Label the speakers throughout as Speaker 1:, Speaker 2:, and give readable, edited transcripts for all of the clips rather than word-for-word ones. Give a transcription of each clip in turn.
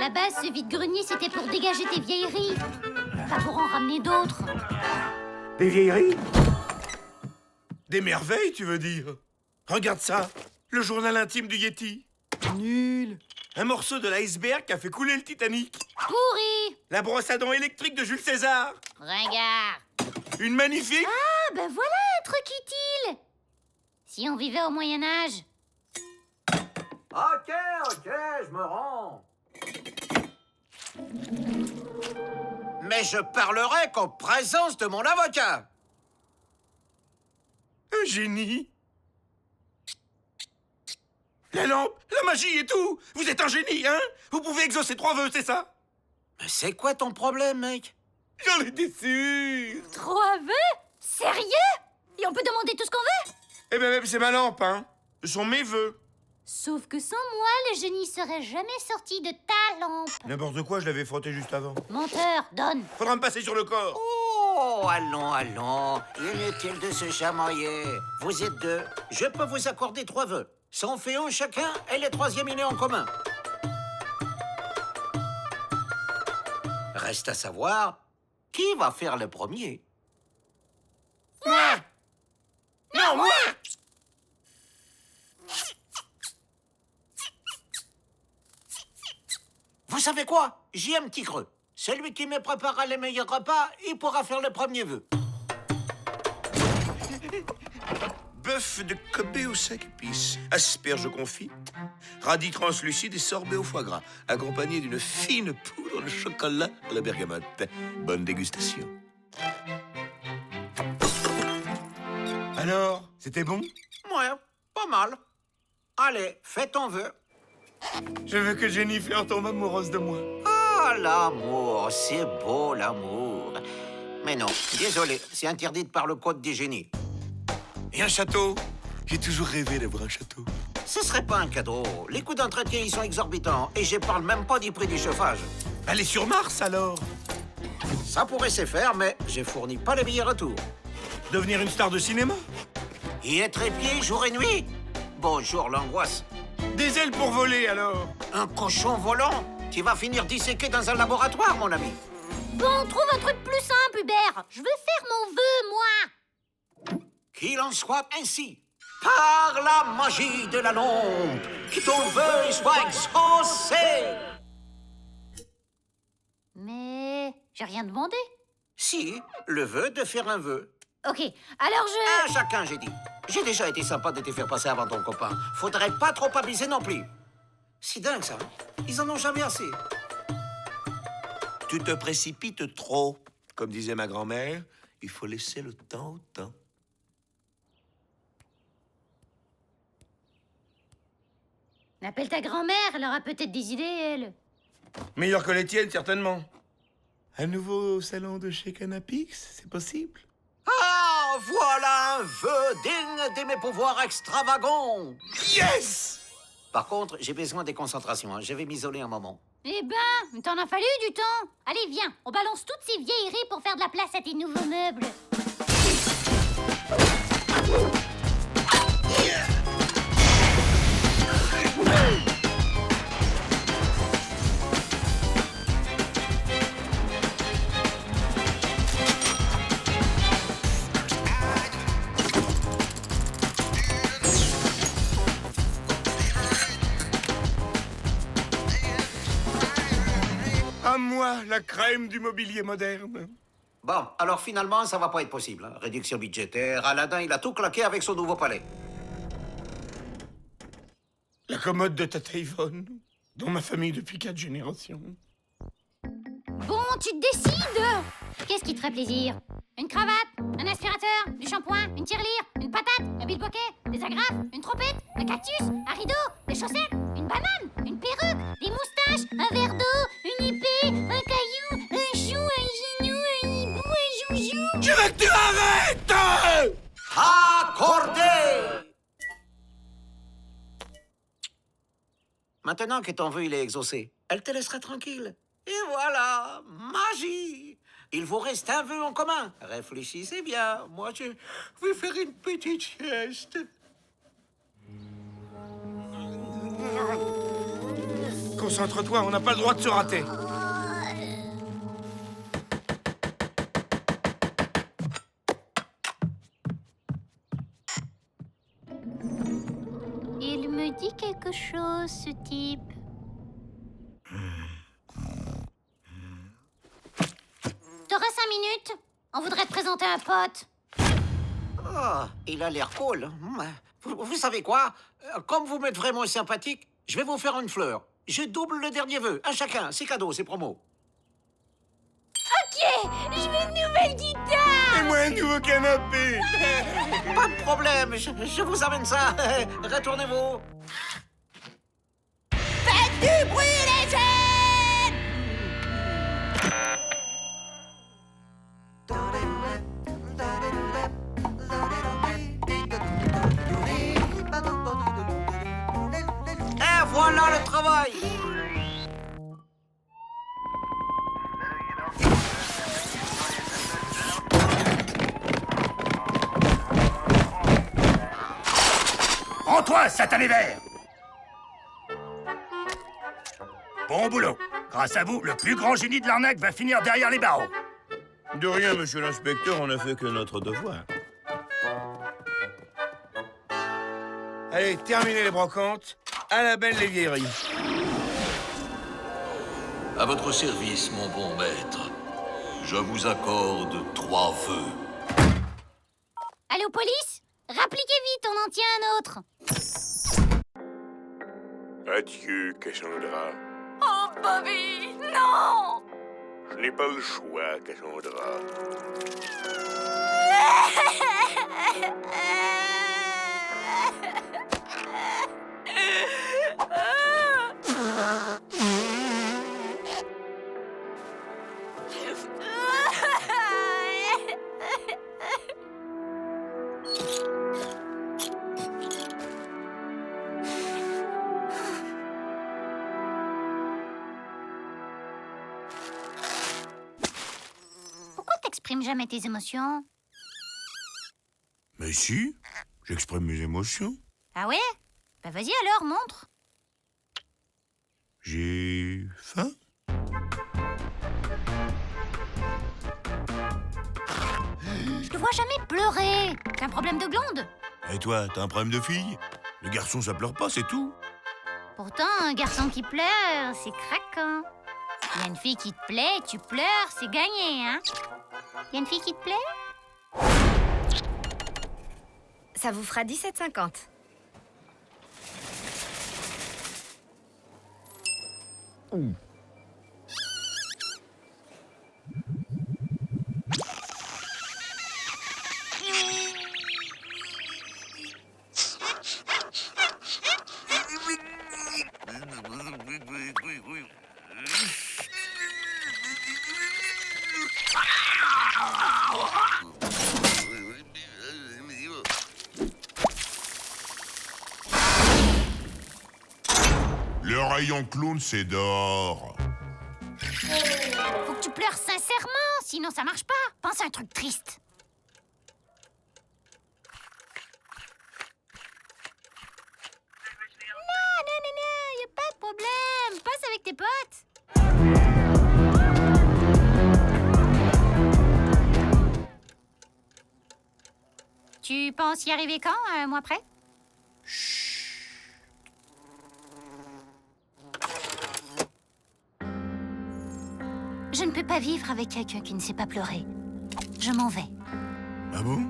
Speaker 1: la base, ce vide-grenier, c'était pour dégager tes vieilleries. Pas pour en ramener d'autres.
Speaker 2: Des vieilleries?
Speaker 3: Des merveilles, tu veux dire? Regarde ça, le journal intime du Yeti.
Speaker 2: Nul.
Speaker 3: Un morceau de l'iceberg qui a fait couler le Titanic.
Speaker 1: Pourri.
Speaker 3: La brosse à dents électrique de Jules César.
Speaker 1: Regarde.
Speaker 3: Une magnifique...
Speaker 1: Ah, ben voilà un truc utile. Si on vivait au Moyen-Âge.
Speaker 2: Ok, je me rends.
Speaker 4: Mais je parlerai qu'en présence de mon avocat.
Speaker 3: Un génie. La lampe, la magie et tout. Vous êtes un génie, hein? Vous pouvez exaucer 3 vœux, c'est ça?
Speaker 4: Mais c'est quoi ton problème, mec?
Speaker 3: J'en étais sûr.
Speaker 1: 3 vœux? Sérieux? Et on peut demander tout ce qu'on veut?
Speaker 3: Eh ben même c'est ma lampe, hein. Ce sont mes vœux.
Speaker 1: Sauf que sans moi, le génie serait jamais sorti de ta lampe.
Speaker 3: N'importe quoi, je l'avais frotté juste avant.
Speaker 1: Menteur, donne.
Speaker 3: Faudra me passer sur le corps.
Speaker 4: Oh, allons. Inutile de se chamailler. Vous êtes 2. Je peux vous accorder 3 vœux. Ça en fait un chacun et le 3e il est en commun. Reste à savoir qui va faire le premier.
Speaker 3: Moi! Non, moi!
Speaker 4: Vous savez quoi? J'ai un petit creux. Celui qui me préparera les meilleurs repas, il pourra faire le premier vœu.
Speaker 3: Bœuf de Kobe aux 5 épices, asperges confites, radis translucides et sorbet au foie gras, accompagné d'une fine poudre de chocolat à la bergamote. Bonne dégustation. Alors, c'était bon?
Speaker 4: Ouais, pas mal. Allez, fais ton vœu.
Speaker 3: Je veux que Jennifer tombe amoureuse de moi.
Speaker 4: Ah, l'amour, c'est beau l'amour. Mais non, désolé, c'est interdit par le code des génies.
Speaker 3: Et un château? J'ai toujours rêvé d'avoir un château.
Speaker 4: Ce serait pas un cadeau. Les coûts d'entretien, ils sont exorbitants. Et je parle même pas du prix du chauffage.
Speaker 3: Allez sur Mars, alors.
Speaker 4: Ça pourrait se faire, mais je fournis pas les billets retour.
Speaker 3: Devenir une star de cinéma?
Speaker 4: Y être épié jour et nuit? Bonjour l'angoisse.
Speaker 3: Des ailes pour voler, alors.
Speaker 4: Un cochon volant? Tu vas finir disséqué dans un laboratoire, mon ami.
Speaker 1: Bon, trouve un truc plus simple, Hubert. Je veux faire mon vœu, moi.
Speaker 4: Qu'il en soit ainsi. Par la magie de la lampe, que ton vœu soit exaucé.
Speaker 1: Mais j'ai rien demandé.
Speaker 4: Si, le vœu de faire un vœu.
Speaker 1: Ok, alors
Speaker 4: Un chacun, j'ai dit. J'ai déjà été sympa de te faire passer avant ton copain. Faudrait pas trop abuser non plus. C'est dingue, ça. Ils en ont jamais assez.
Speaker 3: Tu te précipites trop. Comme disait ma grand-mère, il faut laisser le temps au temps.
Speaker 1: Appelle ta grand-mère, elle aura peut-être des idées, elle.
Speaker 3: Meilleur que les tiennes, certainement. Un nouveau salon de chez Canapix, c'est possible?
Speaker 4: Ah, voilà un vœu digne de mes pouvoirs extravagants.
Speaker 3: Yes!
Speaker 4: Par contre, j'ai besoin de concentration. Je vais m'isoler un moment.
Speaker 1: Eh ben, t'en as fallu du temps. Allez, viens, on balance toutes ces vieilleries pour faire de la place à tes nouveaux meubles.
Speaker 3: À moi, la crème du mobilier moderne.
Speaker 4: Bon, alors finalement, ça va pas être possible. Hein. Réduction budgétaire, Aladdin, il a tout claqué avec son nouveau palais.
Speaker 3: La commode de Tata Yvonne, dans ma famille depuis 4 générations.
Speaker 1: Bon, tu te décides. Qu'est-ce qui te ferait plaisir? Une cravate? Un aspirateur? Du shampoing? Une tirelire? Une patate? Un bilboquet? Des agrafes? Une trompette? Un cactus? Un rideau? Des chaussettes? Une banane? Une perruque? Des moustaches? Un verre d'eau? Une épée? Un caillou? Un chou? Un ginou? Un hibou? Un joujou?
Speaker 3: Je veux que tu arrêtes!
Speaker 4: Accordé! Maintenant que ton vœu il est exaucé, elle te laissera tranquille. Et voilà, magie! Il vous reste un vœu en commun. Réfléchissez bien. Moi, je vais faire une petite sieste.
Speaker 3: Qu'on concentre-toi, on n'a pas le droit de se rater.
Speaker 1: Il me dit quelque chose, ce type. T'auras 5 minutes. On voudrait te présenter un pote.
Speaker 4: Oh, il a l'air cool. Vous savez quoi? Comme vous m'êtes vraiment sympathique, je vais vous faire une fleur. Je double le dernier vœu. Un chacun. C'est cadeau, c'est promo.
Speaker 1: Ok, je veux une nouvelle guitare.
Speaker 3: Et moi, un nouveau canapé.
Speaker 4: Pas de problème. Je vous amène ça. Retournez-vous.
Speaker 1: Faites du bruit, les jeunes.
Speaker 4: Et voilà le travail.
Speaker 5: Rends-toi, satané vert! Bon boulot. Grâce à vous, le plus grand génie de l'arnaque va finir derrière les barreaux.
Speaker 3: De rien, monsieur l'inspecteur, on n'a fait que notre devoir. Allez, terminez les brocantes. À la belle les vieilleries.
Speaker 6: À votre service, mon bon maître. Je vous accorde 3 vœux.
Speaker 1: Allô, police? Rappliquez vite, on en tient un autre.
Speaker 7: Adieu, Cassandra.
Speaker 1: Oh, Bobby, non.
Speaker 7: Je n'ai pas le choix, Cassandra.
Speaker 1: Pourquoi t'exprimes jamais tes émotions?
Speaker 3: Mais si, j'exprime mes émotions.
Speaker 1: Ah ouais? Bah vas-y alors, montre.
Speaker 3: J'ai faim.
Speaker 1: Je te vois jamais pleurer. T'as un problème de glande?
Speaker 3: Et toi, t'as un problème de fille? Les garçons, ça pleure pas, c'est tout.
Speaker 1: Pourtant, un garçon qui pleure, c'est craquant. Il y a une fille qui te plaît, tu pleures, c'est gagné, hein? Il y a une fille qui te plaît?
Speaker 8: Ça vous fera 17,50.
Speaker 7: Le rayon clown, c'est dehors.
Speaker 1: Faut que tu pleures sincèrement, sinon ça marche pas. Pense à un truc triste. Non, y a pas de problème. Passe avec tes potes. Tu penses y arriver quand, un mois près? Je ne peux pas vivre avec quelqu'un qui ne sait pas pleurer. Je m'en vais.
Speaker 3: Ah bon?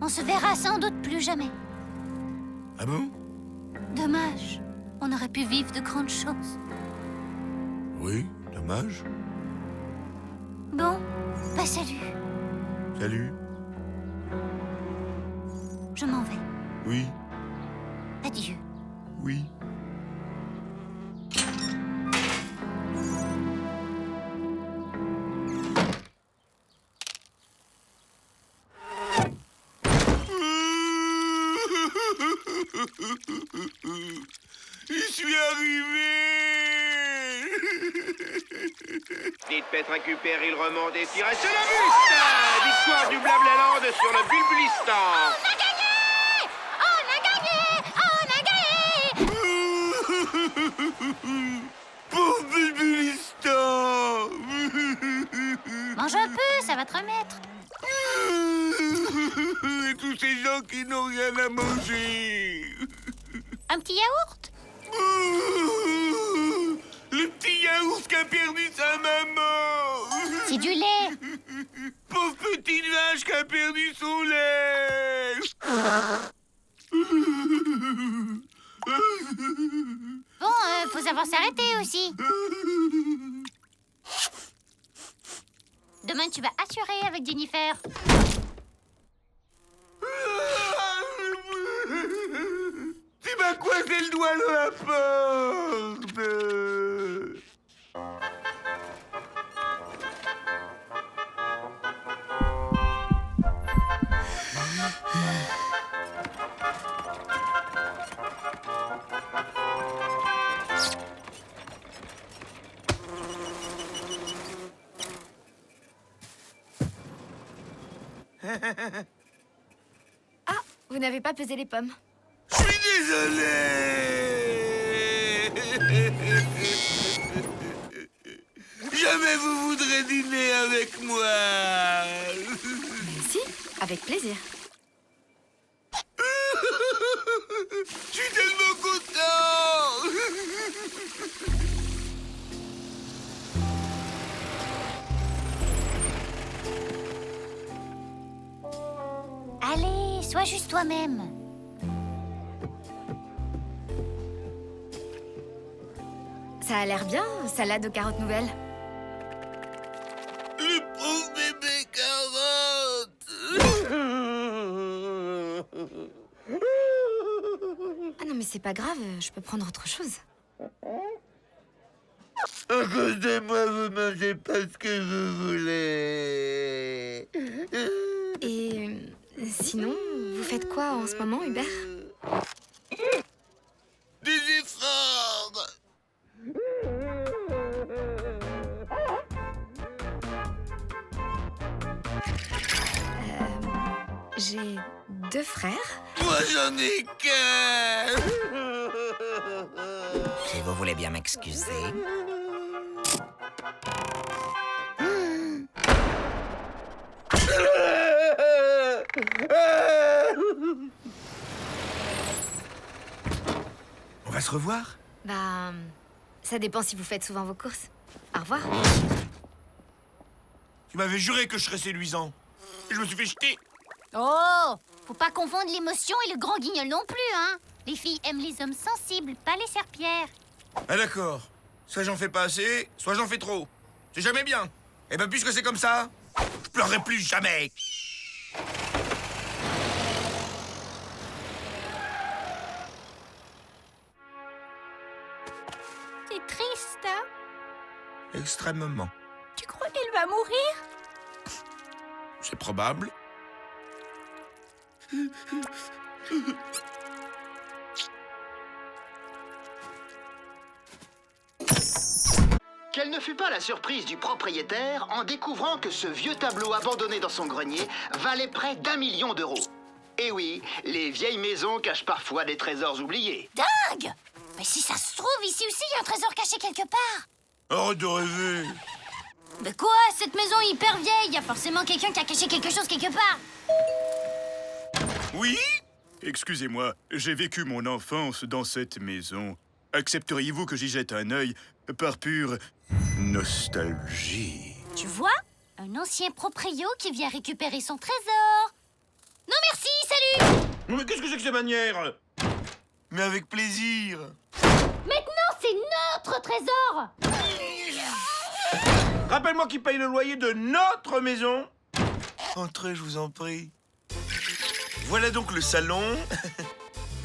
Speaker 1: On se verra sans doute plus jamais.
Speaker 3: Ah bon?
Speaker 1: Dommage. On aurait pu vivre de grandes choses.
Speaker 3: Oui, dommage.
Speaker 1: Bon, bah salut.
Speaker 3: Salut.
Speaker 1: Je m'en vais.
Speaker 3: Oui,
Speaker 1: Adieu.
Speaker 3: oui. J'y suis arrivé.
Speaker 9: Dites Pète récupère, il remonte et tire sur la buste. Victoire du Blablaland sur le Bulbulistan.
Speaker 1: On a gagné! On a gagné! On a gagné! remettre.
Speaker 3: Et tous ces gens qui n'ont rien à manger.
Speaker 1: Un petit yaourt?
Speaker 3: Le petit yaourt qui a perdu sa maman.
Speaker 1: C'est du lait.
Speaker 3: Pauvre petit nuage qui a perdu son lait.
Speaker 1: Bon, faut savoir s'arrêter aussi. Demain, tu vas assurer avec Jennifer.
Speaker 3: Tu m'as coincé le doigt dans la porte.
Speaker 8: Ah, vous n'avez pas pesé les pommes.
Speaker 3: Je suis désolé. Jamais vous voudrez dîner avec moi.
Speaker 8: Si, avec plaisir.
Speaker 3: Je suis tellement content.
Speaker 1: Allez, sois juste toi-même.
Speaker 8: Ça a l'air bien, salade aux carottes nouvelles.
Speaker 3: Le pauvre bébé carotte.
Speaker 8: Ah non, mais c'est pas grave, je peux prendre autre chose.
Speaker 3: À cause de moi, vous mangez pas ce que vous voulez.
Speaker 8: Et sinon, vous faites quoi en ce moment, Hubert?
Speaker 3: Des efforts.
Speaker 8: J'ai 2 frères.
Speaker 3: Moi, j'en ai qu'un.
Speaker 4: Si vous voulez bien m'excuser.
Speaker 3: On va se revoir?
Speaker 8: Bah, ça dépend si vous faites souvent vos courses. Au revoir.
Speaker 3: Tu m'avais juré que je serais séduisant. Et je me suis fait jeter.
Speaker 1: Oh, faut pas confondre l'émotion et le grand guignol non plus, hein. Les filles aiment les hommes sensibles, pas les serpillères.
Speaker 3: Ah d'accord. Soit j'en fais pas assez, soit j'en fais trop. C'est jamais bien. Et ben puisque c'est comme ça, je pleurerai plus jamais.
Speaker 1: C'est triste, hein.
Speaker 3: Extrêmement.
Speaker 1: Tu crois qu'elle va mourir?
Speaker 3: C'est probable.
Speaker 10: Quelle ne fut pas la surprise du propriétaire en découvrant que ce vieux tableau abandonné dans son grenier valait près d'1 million d'euros. Et oui, les vieilles maisons cachent parfois des trésors oubliés.
Speaker 1: Dingue! Mais si ça se trouve, ici aussi, il y a un trésor caché quelque part.
Speaker 3: Arrête de rêver.
Speaker 1: Mais quoi? Cette maison est hyper vieille. Il y a forcément quelqu'un qui a caché quelque chose quelque part.
Speaker 3: Oui?
Speaker 11: Excusez-moi, j'ai vécu mon enfance dans cette maison. Accepteriez-vous que j'y jette un œil par pure nostalgie?
Speaker 1: Tu vois? Un ancien proprio qui vient récupérer son trésor. Non merci, salut!
Speaker 3: Mais qu'est-ce que c'est que ces manières? Mais avec plaisir.
Speaker 1: Maintenant, c'est notre trésor!
Speaker 3: Rappelle-moi qui paye le loyer de notre maison. Entrez, je vous en prie. Voilà donc le salon.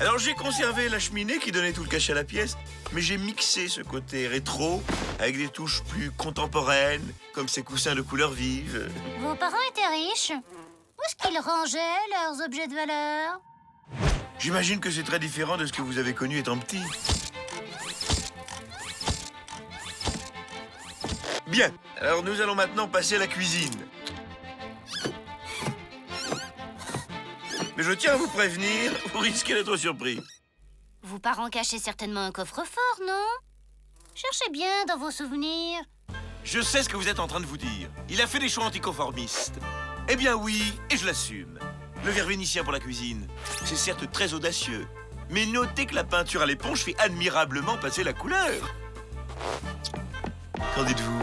Speaker 3: Alors j'ai conservé la cheminée qui donnait tout le cachet à la pièce, mais j'ai mixé ce côté rétro avec des touches plus contemporaines, comme ces coussins de couleur vive.
Speaker 1: Vos parents étaient riches. Où est-ce qu'ils rangeaient leurs objets de valeur?
Speaker 3: J'imagine que c'est très différent de ce que vous avez connu étant petit. Bien, alors nous allons maintenant passer à la cuisine. Mais je tiens à vous prévenir, vous risquez d'être surpris.
Speaker 1: Vos parents cachaient certainement un coffre-fort, non? Cherchez bien dans vos souvenirs.
Speaker 3: Je sais ce que vous êtes en train de vous dire. Il a fait des choix anticonformistes. Eh bien oui, et je l'assume. Le verre vénitien pour la cuisine, c'est certes très audacieux. Mais notez que la peinture à l'éponge fait admirablement passer la couleur. Qu'en dites-vous?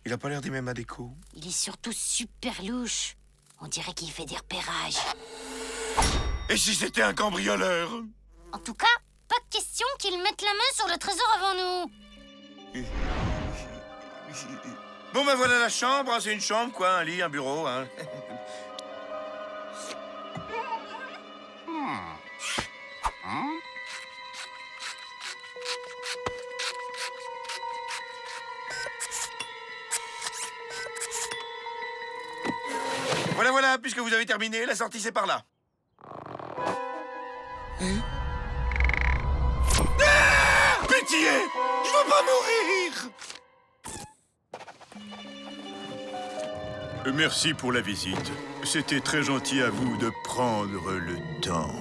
Speaker 3: Il a pas l'air d'aimer ma déco.
Speaker 1: Il est surtout super louche. On dirait qu'il fait des repérages.
Speaker 3: Et si c'était un cambrioleur?
Speaker 1: En tout cas, pas de question qu'il mette la main sur le trésor avant nous.
Speaker 3: Bon, ben voilà la chambre, hein, c'est une chambre, quoi, un lit, un bureau, hein. Voilà, puisque vous avez terminé, la sortie c'est par là. Ah, pitié! Je veux pas mourir!
Speaker 11: Merci pour la visite. C'était très gentil à vous de prendre le temps.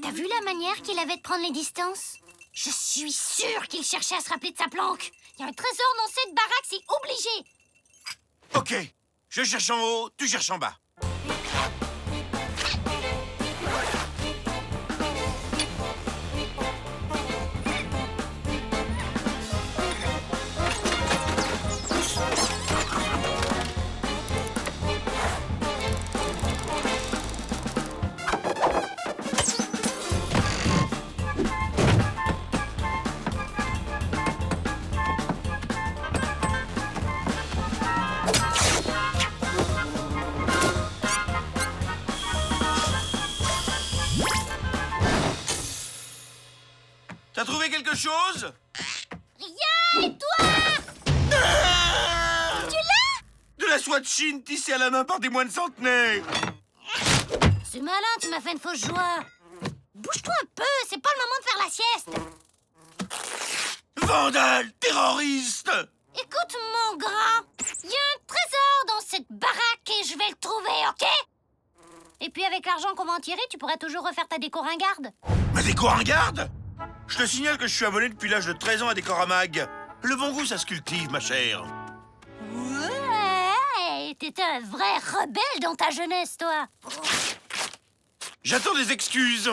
Speaker 1: T'as vu la manière qu'il avait de prendre les distances? Je suis sûre qu'il cherchait à se rappeler de sa planque. Il y a un trésor dans cette baraque, c'est obligé.
Speaker 3: Ok, je cherche en haut, tu cherches en bas. T'as trouvé quelque chose?
Speaker 1: Rien, et toi?
Speaker 3: Ah!
Speaker 1: Tu l'as?
Speaker 3: De la soie de Chine tissée à la main par des moines centenaires.
Speaker 1: C'est malin, tu m'as fait une fausse joie. Bouge-toi un peu, c'est pas le moment de faire la sieste.
Speaker 3: Vandale, terroriste!
Speaker 1: Écoute, mon grand, il y a un trésor dans cette baraque et je vais le trouver, ok? Et puis avec l'argent qu'on va en tirer, tu pourras toujours refaire ta déco ringarde.
Speaker 3: Ma déco ringarde? Je te signale que je suis abonné depuis l'âge de 13 ans à Décoramag. Le bon goût, ça se cultive, ma chère.
Speaker 1: Ouais, t'étais un vrai rebelle dans ta jeunesse, toi.
Speaker 3: J'attends des excuses.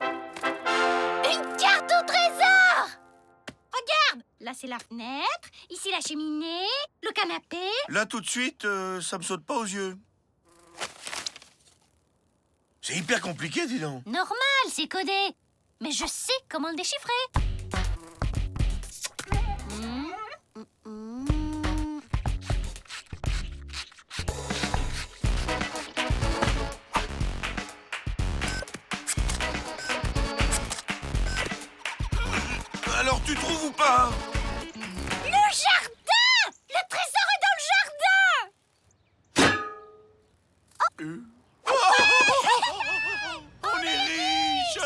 Speaker 1: Une carte au trésor! Regarde, là c'est la fenêtre, ici la cheminée, le canapé.
Speaker 3: Là, tout de suite, ça me saute pas aux yeux. C'est hyper compliqué, dis donc.
Speaker 1: Normal, c'est codé. Mais je sais comment le déchiffrer.
Speaker 3: Alors, tu trouves ou pas?
Speaker 1: Le jardin! Le trésor est dans le jardin!
Speaker 3: On est riche!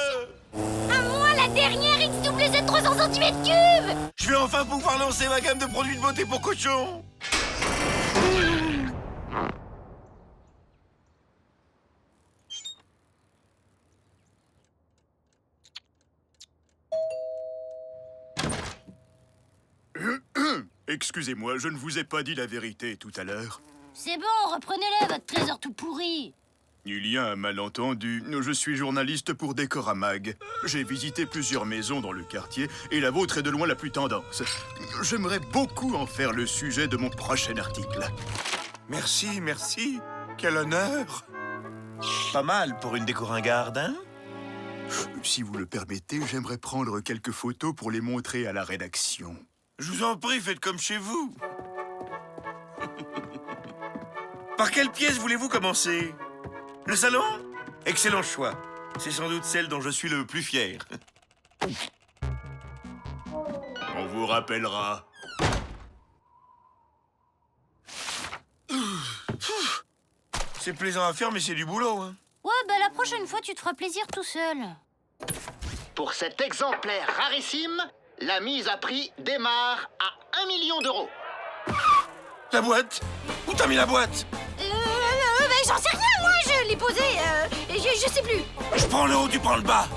Speaker 1: À moi, la dernière XWZ 300 cm3!
Speaker 3: Je vais enfin pouvoir lancer ma gamme de produits de beauté pour cochons.
Speaker 11: Excusez-moi, je ne vous ai pas dit la vérité tout à l'heure.
Speaker 1: C'est bon, reprenez-le, votre trésor tout pourri.
Speaker 11: Il y a un malentendu. Je suis journaliste pour Décoramag. J'ai visité plusieurs maisons dans le quartier et la vôtre est de loin la plus tendance. J'aimerais beaucoup en faire le sujet de mon prochain article.
Speaker 3: Merci, merci. Quel honneur. Pas mal pour une déco ringarde, hein?
Speaker 11: Si vous le permettez, j'aimerais prendre quelques photos pour les montrer à la rédaction.
Speaker 3: Je vous en prie, faites comme chez vous. Par quelle pièce voulez-vous commencer? Le salon? Excellent choix. C'est sans doute celle dont je suis le plus fier.
Speaker 11: On vous rappellera.
Speaker 3: C'est plaisant à faire, mais c'est du boulot, hein.
Speaker 1: Ouais, bah la prochaine fois, tu te feras plaisir tout seul.
Speaker 10: Pour cet exemplaire rarissime, la mise à prix démarre à 1 million d'euros.
Speaker 3: La boîte? Où t'as mis la boîte?
Speaker 1: J'en sais rien, moi, je l'ai posée, je sais plus.
Speaker 3: Je prends le haut, tu prends le bas.